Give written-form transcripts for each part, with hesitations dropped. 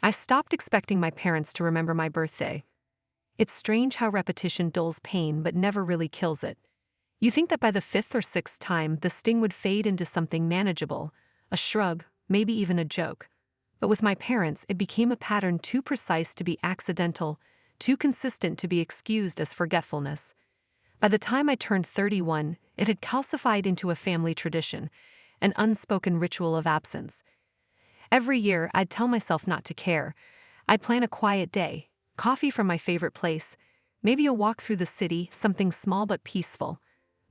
I stopped expecting my parents to remember my birthday. It's strange how repetition dulls pain but never really kills it. You think that by the fifth or sixth time, the sting would fade into something manageable, a shrug, maybe even a joke. But with my parents, it became a pattern too precise to be accidental, too consistent to be excused as forgetfulness. By the time I turned 31, it had calcified into a family tradition, an unspoken ritual of absence. Every year, I'd tell myself not to care. I'd plan a quiet day, coffee from my favorite place, maybe a walk through the city, something small but peaceful.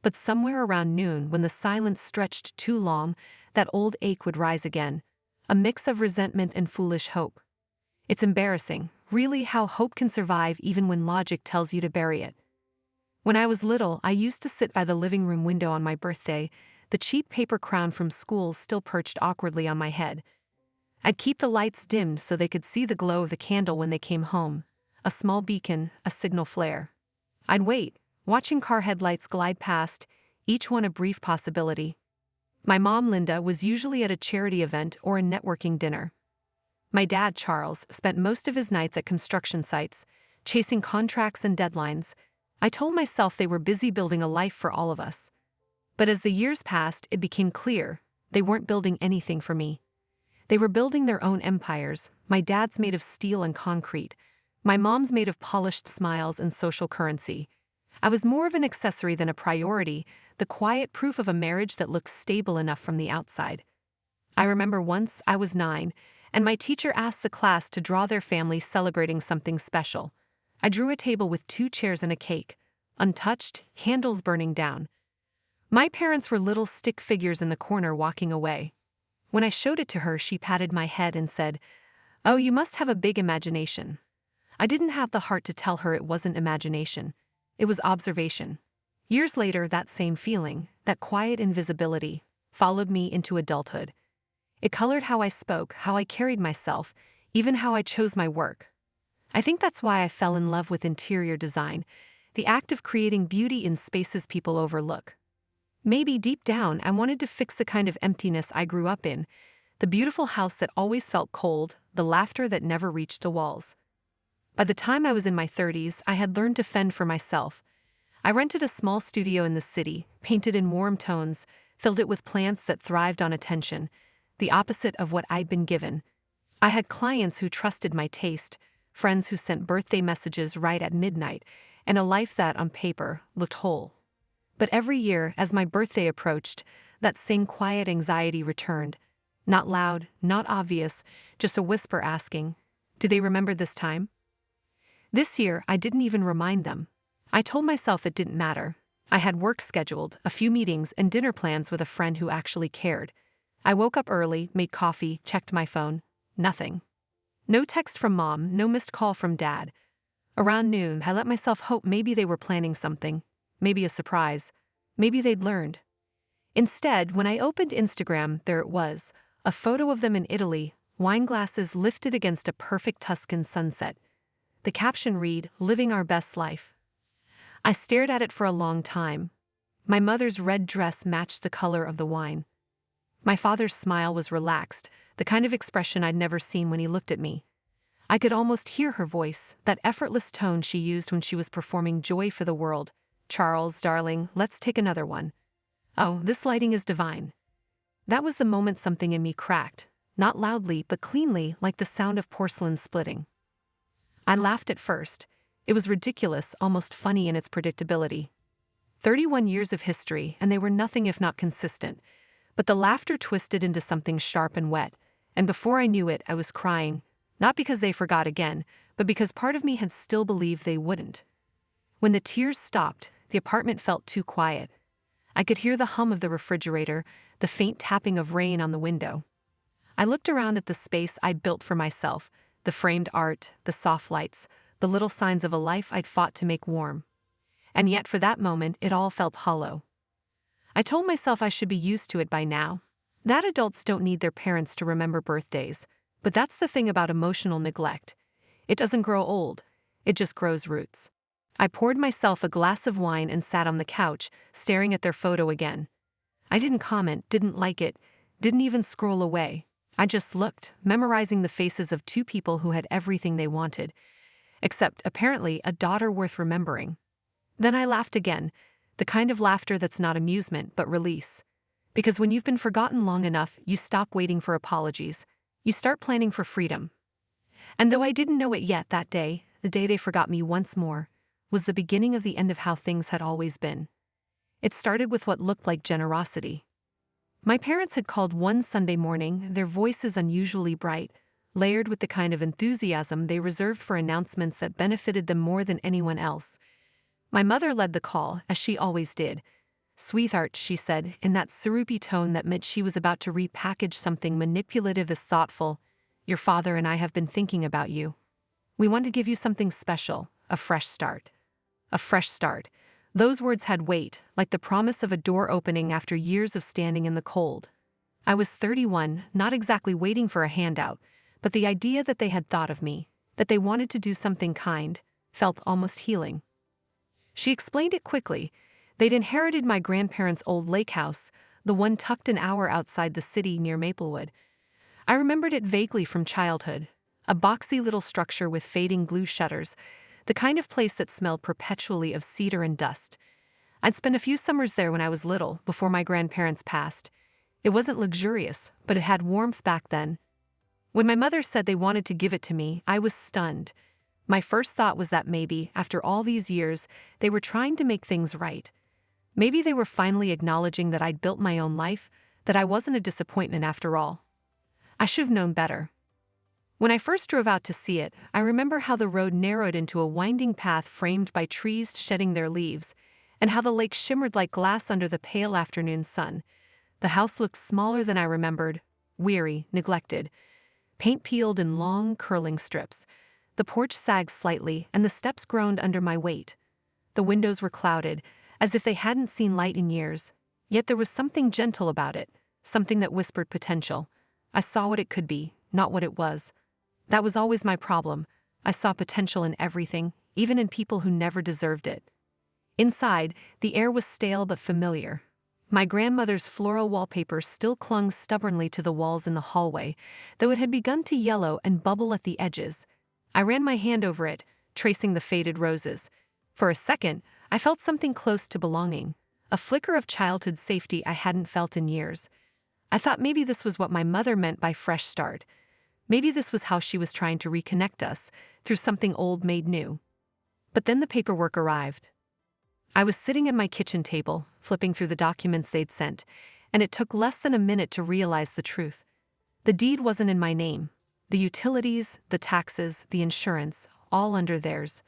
But somewhere around noon, when the silence stretched too long, that old ache would rise again, a mix of resentment and foolish hope. It's embarrassing, really, how hope can survive even when logic tells you to bury it. When I was little, I used to sit by the living room window on my birthday, the cheap paper crown from school still perched awkwardly on my head. I'd keep the lights dimmed so they could see the glow of the candle when they came home, a small beacon, a signal flare. I'd wait, watching car headlights glide past, each one a brief possibility. My mom, Linda, was usually at a charity event or a networking dinner. My dad, Charles, spent most of his nights at construction sites, chasing contracts and deadlines. I told myself they were busy building a life for all of us. But as the years passed, it became clear they weren't building anything for me. They were building their own empires, my dad's made of steel and concrete, my mom's made of polished smiles and social currency. I was more of an accessory than a priority, the quiet proof of a marriage that looked stable enough from the outside. I remember once I was 9, and my teacher asked the class to draw their family celebrating something special. I drew a table with 2 chairs and a cake, untouched, handles burning down. My parents were little stick figures in the corner walking away. When I showed it to her, she patted my head and said, "Oh, you must have a big imagination." I didn't have the heart to tell her it wasn't imagination. It was observation. Years later, that same feeling, that quiet invisibility, followed me into adulthood. It colored how I spoke, how I carried myself, even how I chose my work. I think that's why I fell in love with interior design, the act of creating beauty in spaces people overlook. Maybe deep down, I wanted to fix the kind of emptiness I grew up in, the beautiful house that always felt cold, the laughter that never reached the walls. By the time I was in my 30s, I had learned to fend for myself. I rented a small studio in the city, painted in warm tones, filled it with plants that thrived on attention, the opposite of what I'd been given. I had clients who trusted my taste, friends who sent birthday messages right at midnight, and a life that, on paper, looked whole. But every year, as my birthday approached, that same quiet anxiety returned. Not loud, not obvious, just a whisper asking, "Do they remember this time?" This year, I didn't even remind them. I told myself it didn't matter. I had work scheduled, a few meetings, and dinner plans with a friend who actually cared. I woke up early, made coffee, checked my phone. Nothing. No text from mom, no missed call from dad. Around noon, I let myself hope maybe they were planning something. Maybe a surprise. Maybe they'd learned. Instead, when I opened Instagram, there it was, a photo of them in Italy, wine glasses lifted against a perfect Tuscan sunset. The caption read, "Living our best life." I stared at it for a long time. My mother's red dress matched the color of the wine. My father's smile was relaxed, the kind of expression I'd never seen when he looked at me. I could almost hear her voice, that effortless tone she used when she was performing Joy for the World. "Charles, darling, let's take another one. Oh, this lighting is divine." That was the moment something in me cracked, not loudly but cleanly, like the sound of porcelain splitting. I laughed at first. It was ridiculous, almost funny in its predictability. 31 years of history, and they were nothing if not consistent. But the laughter twisted into something sharp and wet, and before I knew it, I was crying, not because they forgot again, but because part of me had still believed they wouldn't. When the tears stopped, the apartment felt too quiet. I could hear the hum of the refrigerator, the faint tapping of rain on the window. I looked around at the space I'd built for myself, the framed art, the soft lights, the little signs of a life I'd fought to make warm. And yet for that moment, it all felt hollow. I told myself I should be used to it by now. That adults don't need their parents to remember birthdays, but that's the thing about emotional neglect. It doesn't grow old, it just grows roots. I poured myself a glass of wine and sat on the couch, staring at their photo again. I didn't comment, didn't like it, didn't even scroll away. I just looked, memorizing the faces of two people who had everything they wanted, except, apparently, a daughter worth remembering. Then I laughed again, the kind of laughter that's not amusement but release. Because when you've been forgotten long enough, you stop waiting for apologies. You start planning for freedom. And though I didn't know it yet that day, the day they forgot me once more, was the beginning of the end of how things had always been. It started with what looked like generosity. My parents had called one Sunday morning, their voices unusually bright, layered with the kind of enthusiasm they reserved for announcements that benefited them more than anyone else. My mother led the call, as she always did. "Sweetheart," she said, in that syrupy tone that meant she was about to repackage something manipulative as thoughtful. "Your father and I have been thinking about you. We want to give you something special, a fresh start." A fresh start. Those words had weight, like the promise of a door opening after years of standing in the cold. I was 31, not exactly waiting for a handout, but the idea that they had thought of me, that they wanted to do something kind, felt almost healing. She explained it quickly. They'd inherited my grandparents' old lake house, the one tucked an hour outside the city near Maplewood. I remembered it vaguely from childhood, a boxy little structure with fading glue shutters, the kind of place that smelled perpetually of cedar and dust. I'd spent a few summers there when I was little, before my grandparents passed. It wasn't luxurious, but it had warmth back then. When my mother said they wanted to give it to me, I was stunned. My first thought was that maybe, after all these years, they were trying to make things right. Maybe they were finally acknowledging that I'd built my own life, that I wasn't a disappointment after all. I should have known better. When I first drove out to see it, I remember how the road narrowed into a winding path framed by trees shedding their leaves, and how the lake shimmered like glass under the pale afternoon sun. The house looked smaller than I remembered, weary, neglected. Paint peeled in long, curling strips. The porch sagged slightly, and the steps groaned under my weight. The windows were clouded, as if they hadn't seen light in years. Yet there was something gentle about it, something that whispered potential. I saw what it could be, not what it was. That was always my problem. I saw potential in everything, even in people who never deserved it. Inside, the air was stale but familiar. My grandmother's floral wallpaper still clung stubbornly to the walls in the hallway, though it had begun to yellow and bubble at the edges. I ran my hand over it, tracing the faded roses. For a second, I felt something close to belonging, a flicker of childhood safety I hadn't felt in years. I thought maybe this was what my mother meant by fresh start. Maybe this was how she was trying to reconnect us, through something old made new. But then the paperwork arrived. I was sitting at my kitchen table, flipping through the documents they'd sent, and it took less than a minute to realize the truth. The deed wasn't in my name. The utilities, the taxes, the insurance, all under theirs.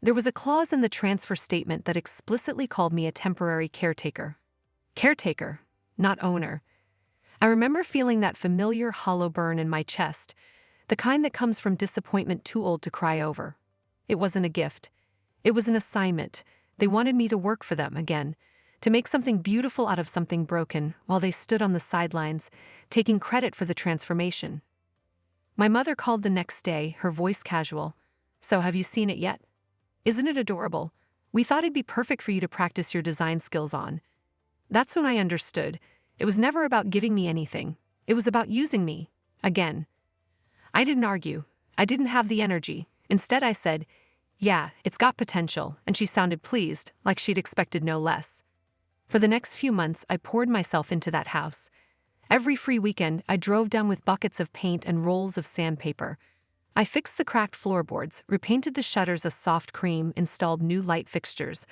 There was a clause in the transfer statement that explicitly called me a temporary caretaker. Caretaker, not owner. I remember feeling that familiar hollow burn in my chest, the kind that comes from disappointment too old to cry over. It wasn't a gift. It was an assignment. They wanted me to work for them again, to make something beautiful out of something broken, while they stood on the sidelines, taking credit for the transformation. My mother called the next day, her voice casual. "So have you seen it yet? Isn't it adorable? We thought it'd be perfect for you to practice your design skills on." That's when I understood. It was never about giving me anything. It was about using me. Again. I didn't argue. I didn't have the energy. Instead I said, "Yeah, it's got potential," and she sounded pleased, like she'd expected no less. For the next few months, I poured myself into that house. Every free weekend, I drove down with buckets of paint and rolls of sandpaper. I fixed the cracked floorboards, repainted the shutters a soft cream, installed new light fixtures.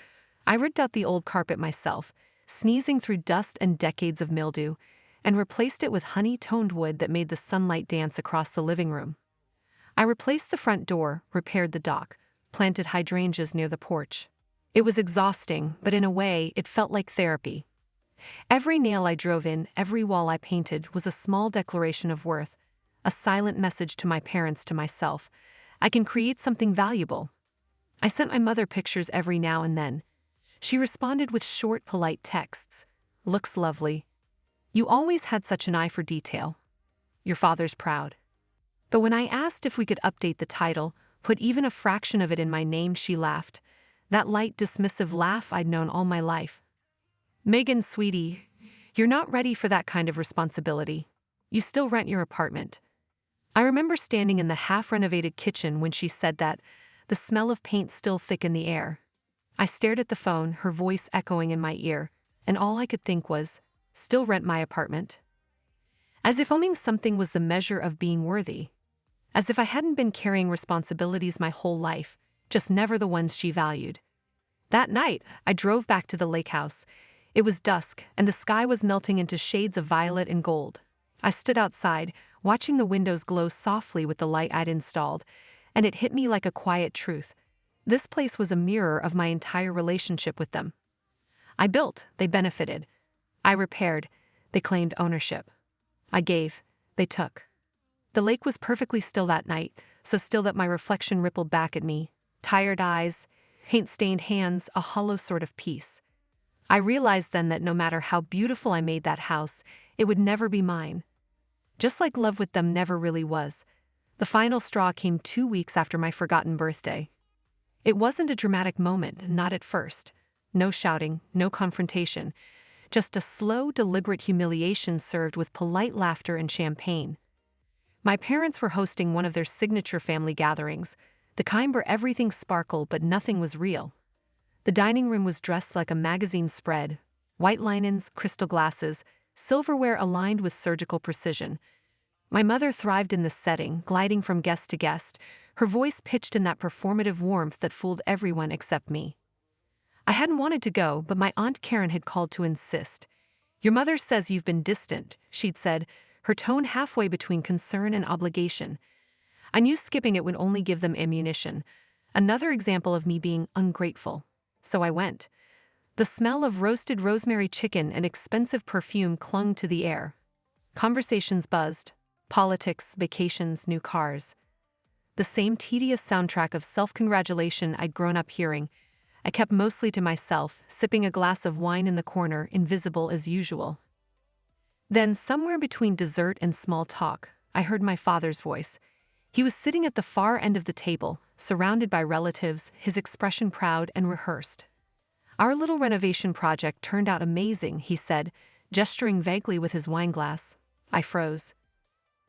I ripped out the old carpet myself, sneezing through dust and decades of mildew, and replaced it with honey-toned wood that made the sunlight dance across the living room. I replaced the front door, repaired the dock, planted hydrangeas near the porch. It was exhausting, but in a way, it felt like therapy. Every nail I drove in, every wall I painted, was a small declaration of worth, a silent message to my parents, to myself. I can create something valuable. I sent my mother pictures every now and then. She responded with short, polite texts. "Looks lovely. You always had such an eye for detail. Your father's proud." But when I asked if we could update the title, put even a fraction of it in my name, she laughed. That light, dismissive laugh I'd known all my life. "Megan, sweetie, you're not ready for that kind of responsibility. You still rent your apartment. I remember standing in the half-renovated kitchen when she said that, the smell of paint still thick in the air. I stared at the phone, her voice echoing in my ear, and all I could think was, still rent my apartment? As if owning something was the measure of being worthy. As if I hadn't been carrying responsibilities my whole life, just never the ones she valued. That night, I drove back to the lake house. It was dusk, and the sky was melting into shades of violet and gold. I stood outside, watching the windows glow softly with the light I'd installed, and it hit me like a quiet truth. This place was a mirror of my entire relationship with them. I built, they benefited. I repaired, they claimed ownership. I gave, they took. The lake was perfectly still that night, so still that my reflection rippled back at me. Tired eyes, paint-stained hands, a hollow sort of peace. I realized then that no matter how beautiful I made that house, it would never be mine. Just like love with them never really was. The final straw came 2 weeks after my forgotten birthday. It wasn't a dramatic moment, not at first. No shouting, no confrontation. Just a slow, deliberate humiliation served with polite laughter and champagne. My parents were hosting one of their signature family gatherings, the kind where everything sparkled but nothing was real. The dining room was dressed like a magazine spread, white linens, crystal glasses, silverware aligned with surgical precision. My mother thrived in this setting, gliding from guest to guest, her voice pitched in that performative warmth that fooled everyone except me. I hadn't wanted to go, but my Aunt Karen had called to insist. "Your mother says you've been distant," she'd said, her tone halfway between concern and obligation. I knew skipping it would only give them ammunition, another example of me being ungrateful. So I went. The smell of roasted rosemary chicken and expensive perfume clung to the air. Conversations buzzed. Politics, vacations, new cars. The same tedious soundtrack of self-congratulation I'd grown up hearing. I kept mostly to myself, sipping a glass of wine in the corner, invisible as usual. Then, somewhere between dessert and small talk, I heard my father's voice. He was sitting at the far end of the table, surrounded by relatives, his expression proud and rehearsed. "Our little renovation project turned out amazing," he said, gesturing vaguely with his wineglass. I froze.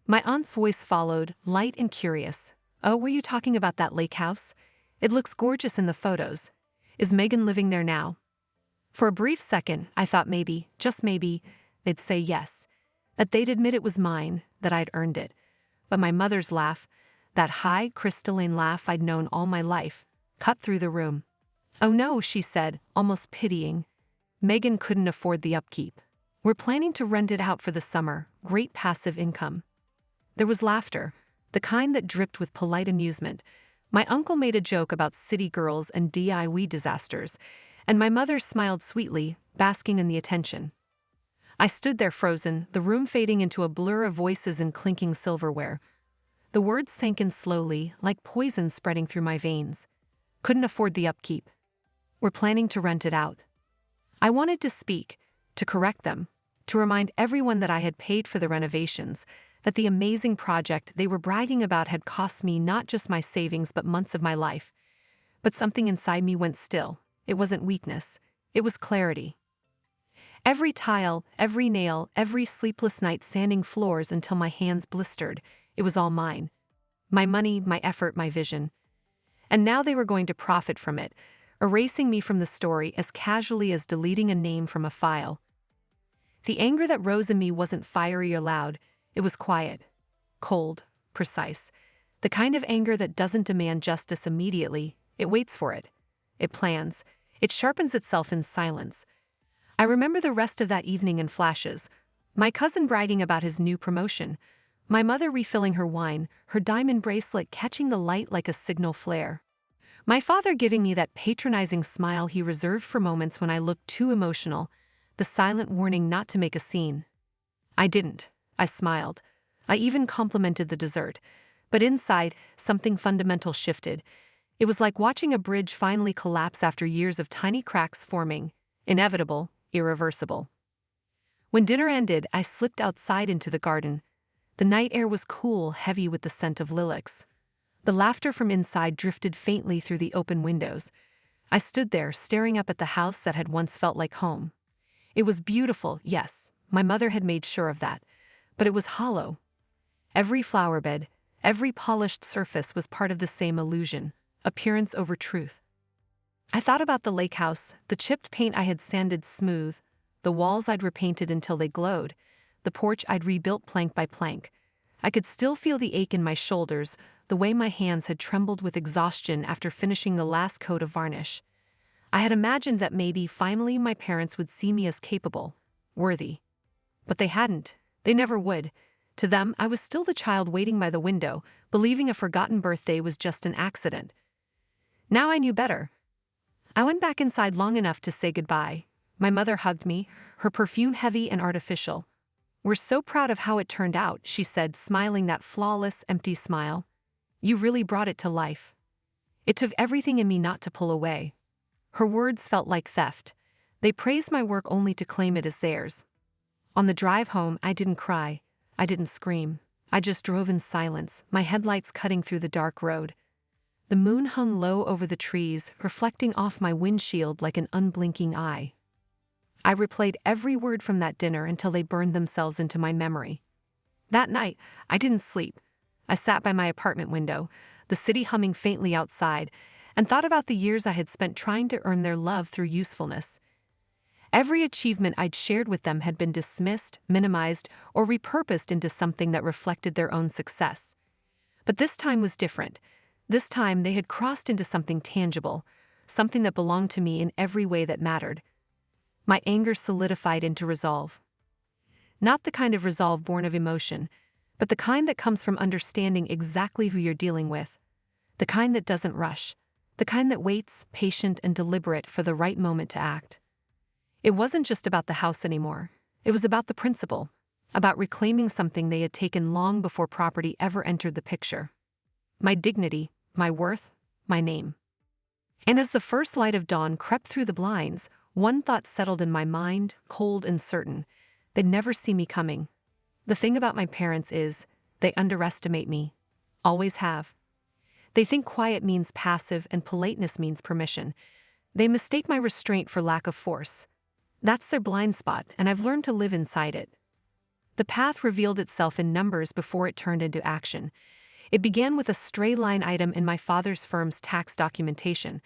My aunt's voice followed, light and curious. "Oh, were you talking about that lake house? It looks gorgeous in the photos. Is Megan living there now?" For a brief second, I thought maybe, just maybe, they'd say yes, that they'd admit it was mine, that I'd earned it. But my mother's laugh, that high, crystalline laugh I'd known all my life, cut through the room. "Oh no," she said, almost pitying. "Megan couldn't afford the upkeep. We're planning to rent it out for the summer, great passive income." There was laughter, the kind that dripped with polite amusement. My uncle made a joke about city girls and DIY disasters, and my mother smiled sweetly, basking in the attention. I stood there frozen, the room fading into a blur of voices and clinking silverware. The words sank in slowly, like poison spreading through my veins. Couldn't afford the upkeep. We're planning to rent it out. I wanted to speak, to correct them, to remind everyone that I had paid for the renovations, that the amazing project they were bragging about had cost me not just my savings but months of my life. But something inside me went still. It wasn't weakness. It was clarity. Every tile, every nail, every sleepless night sanding floors until my hands blistered, it was all mine. My money, my effort, my vision. And now they were going to profit from it, erasing me from the story as casually as deleting a name from a file. The anger that rose in me wasn't fiery or loud, it was quiet, cold, precise. The kind of anger that doesn't demand justice immediately, it waits for it. It plans, it sharpens itself in silence. I remember the rest of that evening in flashes. My cousin bragging about his new promotion. My mother refilling her wine, her diamond bracelet catching the light like a signal flare. My father giving me that patronizing smile he reserved for moments when I looked too emotional, the silent warning not to make a scene. I didn't. I smiled. I even complimented the dessert. But inside, something fundamental shifted. It was like watching a bridge finally collapse after years of tiny cracks forming. Inevitable, irreversible. When dinner ended, I slipped outside into the garden. The night air was cool, heavy with the scent of lilacs. The laughter from inside drifted faintly through the open windows. I stood there, staring up at the house that had once felt like home. It was beautiful, yes, my mother had made sure of that. But it was hollow. Every flower bed, every polished surface was part of the same illusion, appearance over truth. I thought about the lake house, the chipped paint I had sanded smooth, the walls I'd repainted until they glowed, the porch I'd rebuilt plank by plank. I could still feel the ache in my shoulders, the way my hands had trembled with exhaustion after finishing the last coat of varnish. I had imagined that maybe finally my parents would see me as capable, worthy. But they hadn't. They never would. To them, I was still the child waiting by the window, believing a forgotten birthday was just an accident. Now I knew better. I went back inside long enough to say goodbye. My mother hugged me, her perfume heavy and artificial. "We're so proud of how it turned out," she said, smiling that flawless, empty smile. "You really brought it to life." It took everything in me not to pull away. Her words felt like theft. They praised my work only to claim it as theirs. On the drive home, I didn't cry. I didn't scream. I just drove in silence, my headlights cutting through the dark road. The moon hung low over the trees, reflecting off my windshield like an unblinking eye. I replayed every word from that dinner until they burned themselves into my memory. That night, I didn't sleep. I sat by my apartment window, the city humming faintly outside, and thought about the years I had spent trying to earn their love through usefulness. Every achievement I'd shared with them had been dismissed, minimized, or repurposed into something that reflected their own success. But this time was different. This time they had crossed into something tangible, something that belonged to me in every way that mattered. My anger solidified into resolve. Not the kind of resolve born of emotion, but the kind that comes from understanding exactly who you're dealing with. The kind that doesn't rush. The kind that waits, patient and deliberate, for the right moment to act. It wasn't just about the house anymore. It was about the principle, about reclaiming something they had taken long before property ever entered the picture. My dignity, my worth, my name. And as the first light of dawn crept through the blinds, one thought settled in my mind, cold and certain. They'd never see me coming. The thing about my parents is, they underestimate me. Always have. They think quiet means passive and politeness means permission. They mistake my restraint for lack of force. That's their blind spot, and I've learned to live inside it. The path revealed itself in numbers before it turned into action. It began with a stray line item in my father's firm's tax documentation,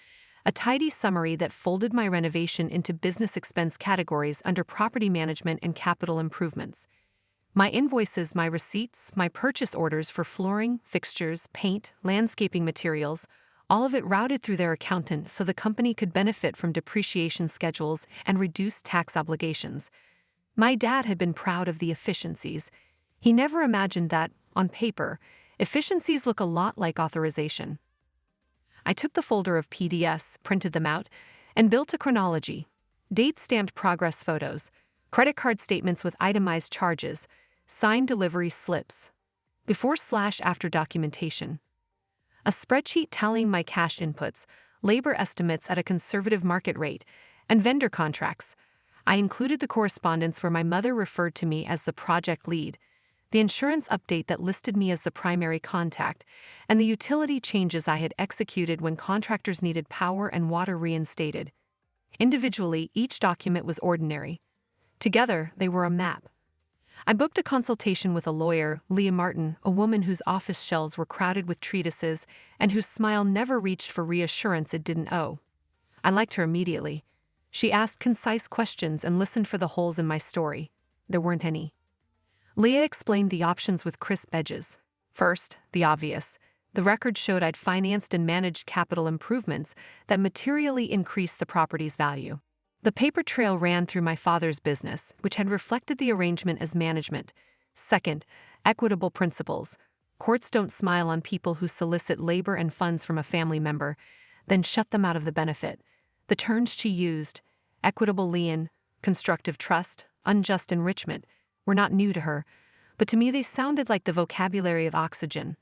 a tidy summary that folded my renovation into business expense categories under property management and capital improvements. My invoices, my receipts, my purchase orders for flooring, fixtures, paint, landscaping materials, all of it routed through their accountant so the company could benefit from depreciation schedules and reduced tax obligations. My dad had been proud of the efficiencies. He never imagined that, on paper, efficiencies look a lot like authorization. I took the folder of PDFs, printed them out, and built a chronology. Date-stamped progress photos, credit card statements with itemized charges, signed delivery slips. Before/after documentation. A spreadsheet tallying my cash inputs, labor estimates at a conservative market rate, and vendor contracts. I included the correspondence where my mother referred to me as the project lead, the insurance update that listed me as the primary contact, and the utility changes I had executed when contractors needed power and water reinstated. Individually, each document was ordinary. Together, they were a map. I booked a consultation with a lawyer, Leah Martin, a woman whose office shelves were crowded with treatises and whose smile never reached for reassurance it didn't owe. I liked her immediately. She asked concise questions and listened for the holes in my story. There weren't any. Leah explained the options with crisp edges. First, the obvious. The record showed I'd financed and managed capital improvements that materially increased the property's value. The paper trail ran through my father's business, which had reflected the arrangement as management. Second, equitable principles. Courts don't smile on people who solicit labor and funds from a family member, then shut them out of the benefit. The terms she used, equitable lien, constructive trust, unjust enrichment, were not new to her, but to me they sounded like the vocabulary of oxygen.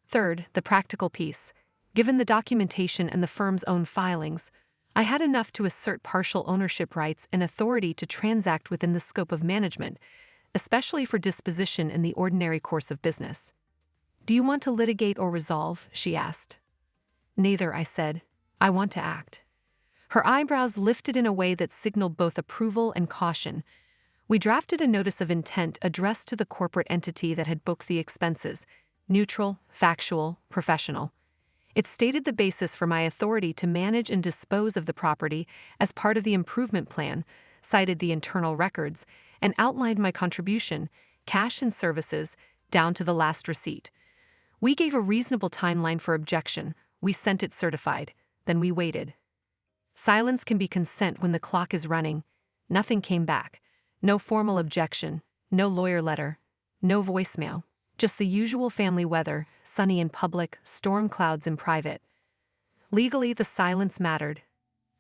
Third, the practical piece. Given the documentation and the firm's own filings, I had enough to assert partial ownership rights and authority to transact within the scope of management, especially for disposition in the ordinary course of business. "Do you want to litigate or resolve?" she asked. "Neither," I said. "I want to act." Her eyebrows lifted in a way that signaled both approval and caution. We drafted a notice of intent addressed to the corporate entity that had booked the expenses: neutral, factual, professional. It stated the basis for my authority to manage and dispose of the property as part of the improvement plan, cited the internal records, and outlined my contribution, cash and services, down to the last receipt. We gave a reasonable timeline for objection. We sent it certified. Then we waited. Silence can be consent when the clock is running. Nothing came back. No formal objection, no lawyer letter, no voicemail. Just the usual family weather, sunny in public, storm clouds in private. Legally, the silence mattered.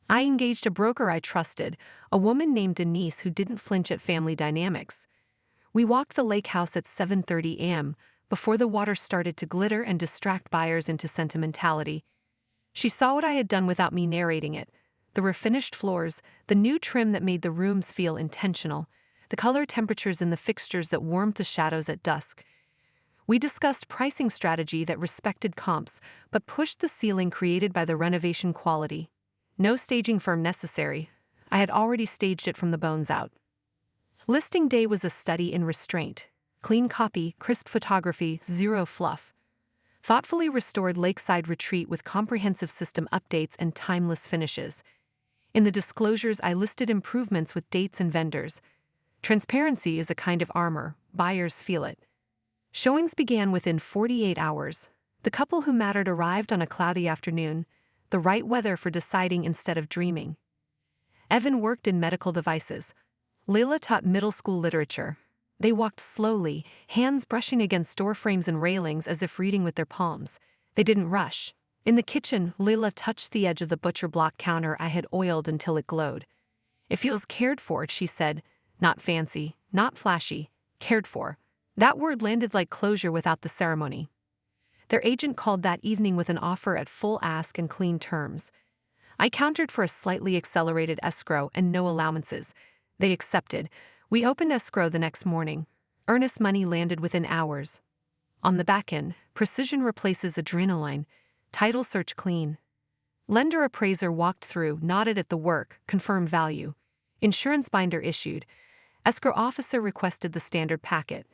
I engaged a broker I trusted, a woman named Denise who didn't flinch at family dynamics. We walked the lake house at 7:30 a.m., before the water started to glitter and distract buyers into sentimentality. She saw what I had done without me narrating it: the refinished floors, the new trim that made the rooms feel intentional, the color temperatures in the fixtures that warmed the shadows at dusk. We discussed pricing strategy that respected comps but pushed the ceiling created by the renovation quality. No staging firm necessary. I had already staged it from the bones out. Listing day was a study in restraint. Clean copy, crisp photography, zero fluff. Thoughtfully restored lakeside retreat with comprehensive system updates and timeless finishes. In the disclosures, I listed improvements with dates and vendors. Transparency is a kind of armor. Buyers feel it. Showings began within 48 hours. The couple who mattered arrived on a cloudy afternoon, the right weather for deciding instead of dreaming. Evan worked in medical devices. Lila taught middle school literature. They walked slowly, hands brushing against door frames and railings as if reading with their palms. They didn't rush. In the kitchen, Lila touched the edge of the butcher block counter I had oiled until it glowed. "It feels cared for," she said. "Not fancy, not flashy, cared for." That word landed like closure without the ceremony. Their agent called that evening with an offer at full ask and clean terms. I countered for a slightly accelerated escrow and no allowances. They accepted. We opened escrow the next morning. Earnest money landed within hours. On the back end, precision replaces adrenaline. Title search clean. Lender appraiser walked through, nodded at the work, confirmed value. Insurance binder issued. Escrow officer requested the standard packet.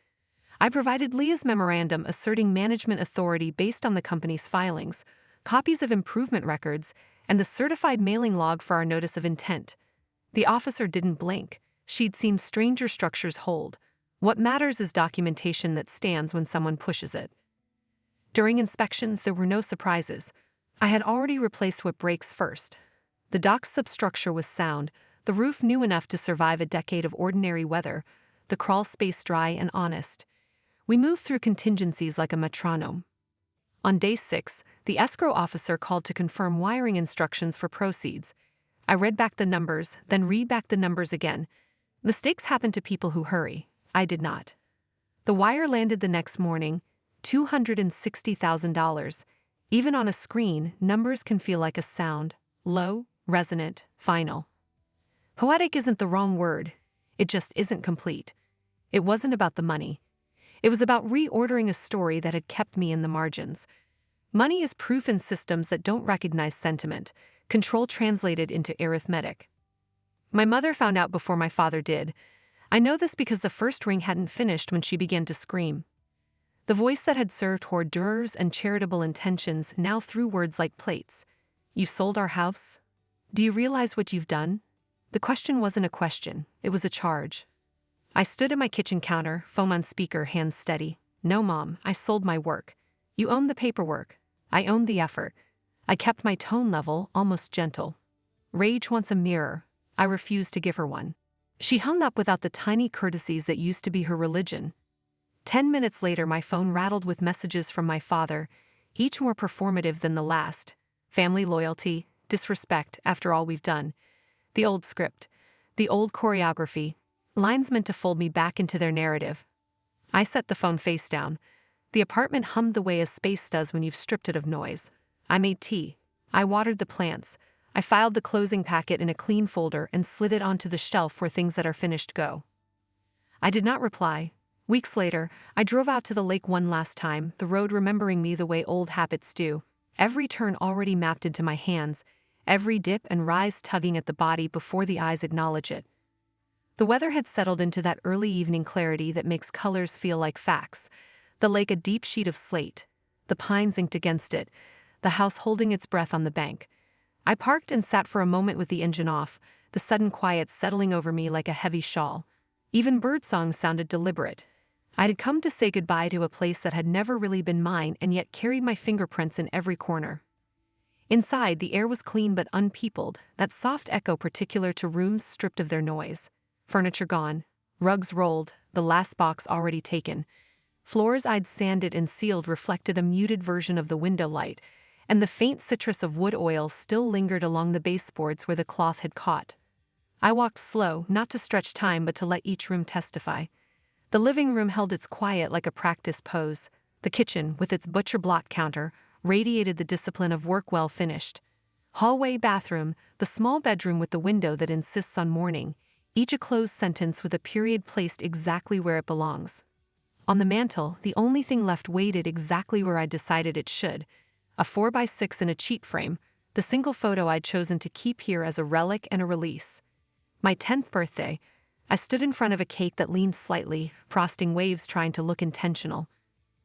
I provided Leah's memorandum asserting management authority based on the company's filings, copies of improvement records, and the certified mailing log for our notice of intent. The officer didn't blink. She'd seen stranger structures hold. What matters is documentation that stands when someone pushes it. During inspections, there were no surprises. I had already replaced what breaks first. The dock's substructure was sound, the roof new enough to survive a decade of ordinary weather, the crawl space dry and honest. We moved through contingencies like a metronome. On day 6, the escrow officer called to confirm wiring instructions for proceeds. I read back the numbers, then read back the numbers again. Mistakes happen to people who hurry. I did not. The wire landed the next morning, $260,000. Even on a screen, numbers can feel like a sound: low, resonant, final. Poetic isn't the wrong word. It just isn't complete. It wasn't about the money. It was about reordering a story that had kept me in the margins. Money is proof in systems that don't recognize sentiment, control translated into arithmetic. My mother found out before my father did. I know this because the first ring hadn't finished when she began to scream. The voice that had served hors d'oeuvres and charitable intentions now threw words like plates. "You sold our house? Do you realize what you've done?" The question wasn't a question, it was a charge. I stood at my kitchen counter, phone on speaker, hands steady. "No, Mom, I sold my work. You owned the paperwork. I owned the effort." I kept my tone level, almost gentle. Rage wants a mirror. I refused to give her one. She hung up without the tiny courtesies that used to be her religion. 10 minutes later, my phone rattled with messages from my father, each more performative than the last. Family loyalty, disrespect after all we've done. The old script, the old choreography, lines meant to fold me back into their narrative. I set the phone face down. The apartment hummed the way a space does when you've stripped it of noise. I made tea. I watered the plants. I filed the closing packet in a clean folder and slid it onto the shelf where things that are finished go. I did not reply. Weeks later, I drove out to the lake one last time, the road remembering me the way old habits do. Every turn already mapped into my hands, every dip and rise tugging at the body before the eyes acknowledge it. The weather had settled into that early evening clarity that makes colors feel like facts. The lake a deep sheet of slate, the pines inked against it, the house holding its breath on the bank. I parked and sat for a moment with the engine off, the sudden quiet settling over me like a heavy shawl. Even birdsong sounded deliberate. I had come to say goodbye to a place that had never really been mine and yet carried my fingerprints in every corner. Inside, the air was clean but unpeopled, that soft echo particular to rooms stripped of their noise. Furniture gone, rugs rolled, the last box already taken. Floors I'd sanded and sealed reflected a muted version of the window light, and the faint citrus of wood oil still lingered along the baseboards where the cloth had caught. I walked slow, not to stretch time but to let each room testify. The living room held its quiet like a practice pose. The kitchen, with its butcher block counter, radiated the discipline of work well finished. Hallway, bathroom, the small bedroom with the window that insists on mourning, each a closed sentence with a period placed exactly where it belongs. On the mantel, the only thing left waited exactly where I'd decided it should. A 4x6 in a cheap frame, the single photo I'd chosen to keep here as a relic and a release. My 10th birthday, I stood in front of a cake that leaned slightly, frosting waves trying to look intentional.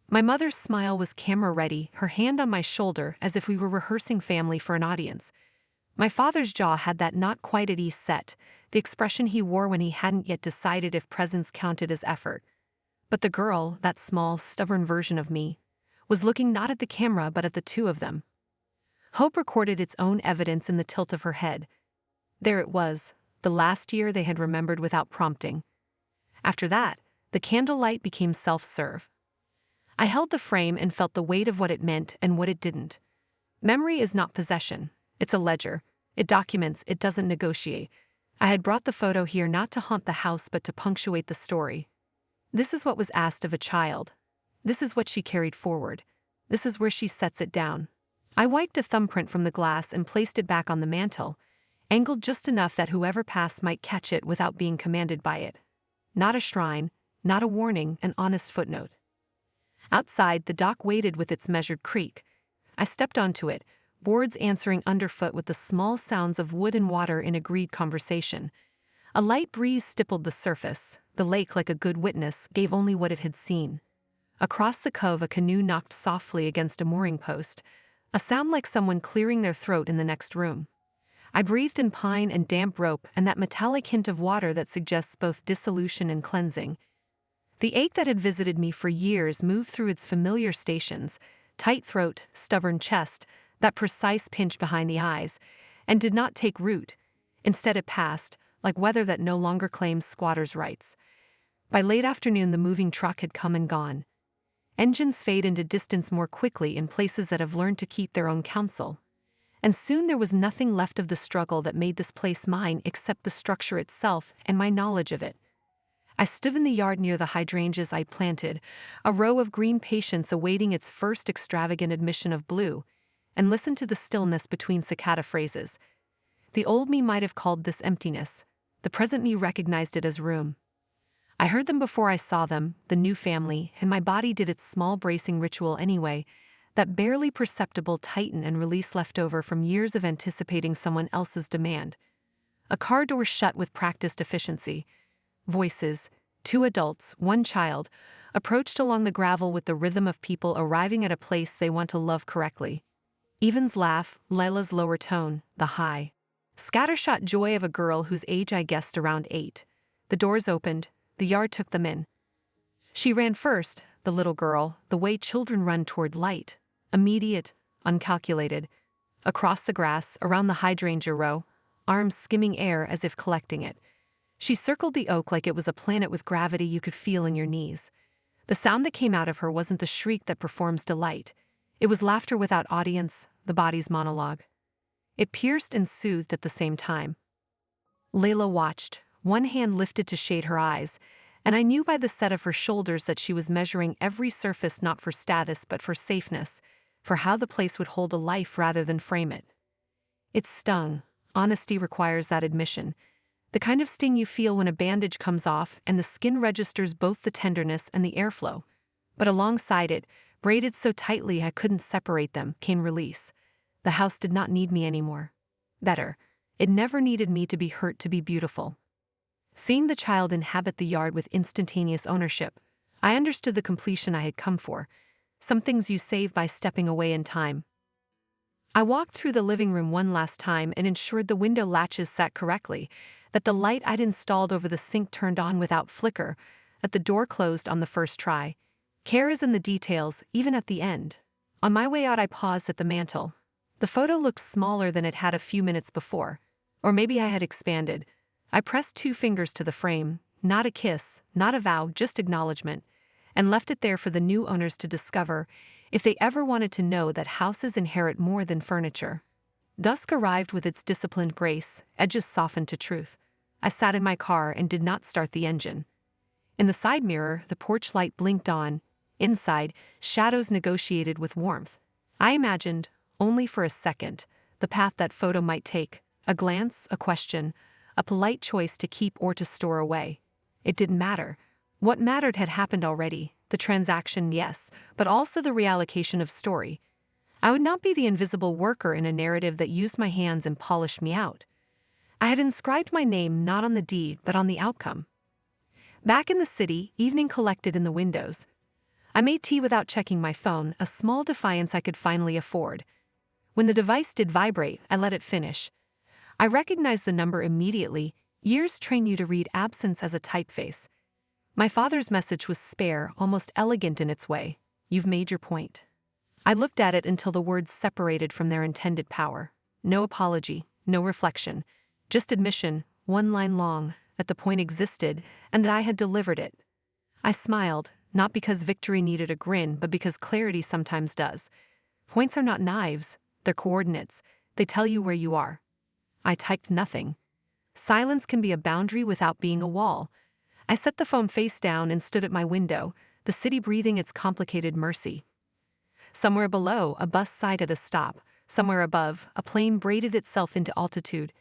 My mother's smile was camera-ready, her hand on my shoulder as if we were rehearsing family for an audience. My father's jaw had that not quite at ease set, the expression he wore when he hadn't yet decided if presence counted as effort. But the girl, that small, stubborn version of me, was looking not at the camera but at the two of them. Hope recorded its own evidence in the tilt of her head. There it was, the last year they had remembered without prompting. After that, the candlelight became self-serve. I held the frame and felt the weight of what it meant and what it didn't. Memory is not possession, it's a ledger. It documents, it doesn't negotiate. I had brought the photo here not to haunt the house but to punctuate the story. This is what was asked of a child. This is what she carried forward. This is where she sets it down. I wiped a thumbprint from the glass and placed it back on the mantel, angled just enough that whoever passed might catch it without being commanded by it. Not a shrine, not a warning, an honest footnote. Outside, the dock waited with its measured creak. I stepped onto it, boards answering underfoot with the small sounds of wood and water in agreed conversation. A light breeze stippled the surface. The lake, like a good witness, gave only what it had seen. Across the cove, a canoe knocked softly against a mooring post, a sound like someone clearing their throat in the next room. I breathed in pine and damp rope and that metallic hint of water that suggests both dissolution and cleansing. The ache that had visited me for years moved through its familiar stations, tight throat, stubborn chest, that precise pinch behind the eyes, and did not take root. Instead it passed, like weather that no longer claims squatters' rights. By late afternoon the moving truck had come and gone. Engines fade into distance more quickly in places that have learned to keep their own counsel. And soon there was nothing left of the struggle that made this place mine except the structure itself and my knowledge of it. I stood in the yard near the hydrangeas I'd planted, a row of green patience awaiting its first extravagant admission of blue, and listened to the stillness between cicada phrases. The old me might have called this emptiness. The present me recognized it as room. I heard them before I saw them, the new family, and my body did its small bracing ritual anyway, that barely perceptible tighten and release left over from years of anticipating someone else's demand. A car door shut with practiced efficiency. Voices, 2 adults, 1 child, approached along the gravel with the rhythm of people arriving at a place they want to love correctly. Evan's laugh, Lila's lower tone, the high, scattershot joy of a girl whose age I guessed around 8. The doors opened, the yard took them in. She ran first, the little girl, the way children run toward light, immediate, uncalculated. Across the grass, around the hydrangea row, arms skimming air as if collecting it. She circled the oak like it was a planet with gravity you could feel in your knees. The sound that came out of her wasn't the shriek that performs delight. It was laughter without audience, the body's monologue. It pierced and soothed at the same time. Layla watched, one hand lifted to shade her eyes, and I knew by the set of her shoulders that she was measuring every surface not for status but for safeness, for how the place would hold a life rather than frame it. It stung. Honesty requires that admission. The kind of sting you feel when a bandage comes off and the skin registers both the tenderness and the airflow. But alongside it, braided so tightly I couldn't separate them, came release. The house did not need me anymore. Better, it never needed me to be hurt to be beautiful. Seeing the child inhabit the yard with instantaneous ownership, I understood the completion I had come for. Some things you save by stepping away in time. I walked through the living room one last time and ensured the window latches sat correctly, that the light I'd installed over the sink turned on without flicker, that the door closed on the first try. Care is in the details, even at the end. On my way out, I paused at the mantel. The photo looked smaller than it had a few minutes before. Or maybe I had expanded. I pressed 2 fingers to the frame, not a kiss, not a vow, just acknowledgement, and left it there for the new owners to discover, if they ever wanted to know that houses inherit more than furniture. Dusk arrived with its disciplined grace, edges softened to truth. I sat in my car and did not start the engine. In the side mirror, the porch light blinked on. Inside, shadows negotiated with warmth. I imagined, only for a second, the path that photo might take, a glance, a question, a polite choice to keep or to store away. It didn't matter. What mattered had happened already, the transaction, yes, but also the reallocation of story. I would not be the invisible worker in a narrative that used my hands and polished me out. I had inscribed my name not on the deed but on the outcome. Back in the city, evening collected in the windows. I made tea without checking my phone, a small defiance I could finally afford. When the device did vibrate, I let it finish. I recognized the number immediately. Years train you to read absence as a typeface. My father's message was spare, almost elegant in its way. You've made your point. I looked at it until the words separated from their intended power. No apology, no reflection, just admission, 1 line long, that the point existed and that I had delivered it. I smiled, not because victory needed a grin, but because clarity sometimes does. Points are not knives, they're coordinates. They tell you where you are. I typed nothing. Silence can be a boundary without being a wall. I set the phone face down and stood at my window, the city breathing its complicated mercy. Somewhere below, a bus sighed at a stop. Somewhere above, a plane braided itself into altitude.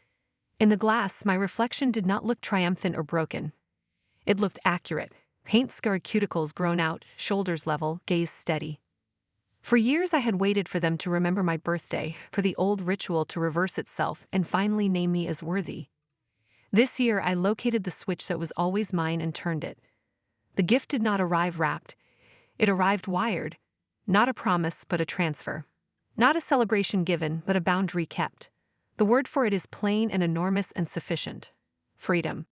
In the glass, my reflection did not look triumphant or broken. It looked accurate, paint-scarred cuticles grown out, shoulders level, gaze steady. For years I had waited for them to remember my birthday, for the old ritual to reverse itself and finally name me as worthy. This year I located the switch that was always mine and turned it. The gift did not arrive wrapped. It arrived wired. Not a promise, but a transfer. Not a celebration given, but a boundary kept. The word for it is plain and enormous and sufficient. Freedom.